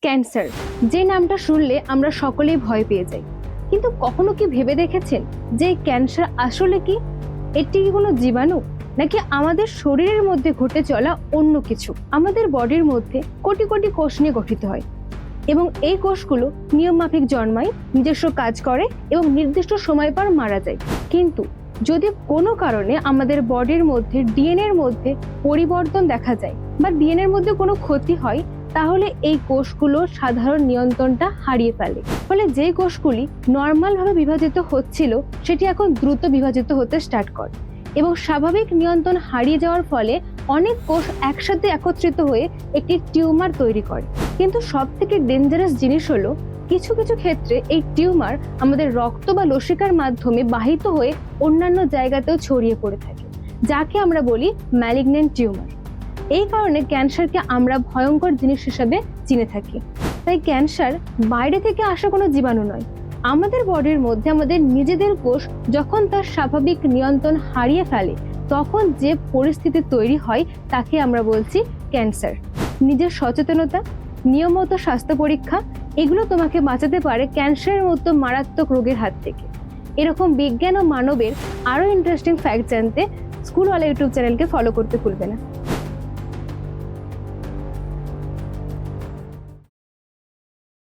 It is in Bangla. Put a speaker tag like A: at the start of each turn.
A: ক্যান্সার, যে নামটা শুনলে আমরা সকলেই ভয় পেয়ে যাই। কিন্তু কখনো কি ভেবে দেখেছেন যে ক্যান্সার আসলে কি? এটি কি কোনো জীবাণু, নাকি আমাদের শরীরের মধ্যে ঘটে চলা অন্য কিছু? আমাদের বডির মধ্যে কোটি কোটি কোষ নিয়ে গঠিত হয় এবং এই কোষগুলো নিয়ম মাফিক জন্মায়, নিজস্ব কাজ করে এবং নির্দিষ্ট সময় পর মারা যায়। কিন্তু যদি কোনো কারণে আমাদের বডির মধ্যে ডিএনএ এর মধ্যে পরিবর্তন দেখা যায় বা ডিএনএ এর মধ্যে কোনো ক্ষতি হয়, তাহলে এই কোষগুলো সাধারণ নিয়ন্ত্রণটা হারিয়ে ফেলে। ফলে যে কোষগুলি নর্মালভাবে বিভাজিত হচ্ছিল সেটি এখন দ্রুত বিভাজিত হতে স্টার্ট করে এবং স্বাভাবিক নিয়ন্ত্রণ হারিয়ে যাওয়ার ফলে অনেক কোষ একসাথে একত্রিত হয়ে একটি টিউমার তৈরি করে। কিন্তু সব থেকে ডেঞ্জারাস জিনিস হলো, কিছু কিছু ক্ষেত্রে এই টিউমার আমাদের রক্ত বা লসিকার মাধ্যমে বাহিত হয়ে অন্যান্য জায়গাতেও ছড়িয়ে পড়ে থাকে, যাকে আমরা বলি ম্যালিগন্যান্ট টিউমার। এই কারণে ক্যান্সারকে আমরা ভয়ঙ্কর জিনিস হিসেবে চিনে থাকি। তাই ক্যান্সার বাইরে থেকে আসা কোনো জীবাণু নয়, আমাদের বডির মধ্যে আমাদের নিজেদের কোষ যখন তার স্বাভাবিক নিয়ন্ত্রণ হারিয়ে ফেলে তখন যে পরিস্থিতি তৈরি হয় তাকে আমরা বলছি ক্যান্সার। নিজের সচেতনতা, নিয়মিত স্বাস্থ্য পরীক্ষা, এগুলো তোমাকে বাঁচাতে পারে ক্যান্সারের মতো মারাত্মক রোগের হাত থেকে। এরকম বিজ্ঞান ও মানবের আরো ইন্টারেস্টিং ফ্যাক্ট জানতে স্কুলওয়ালা ইউটিউব চ্যানেলকে ফলো করতে ভুলবে না।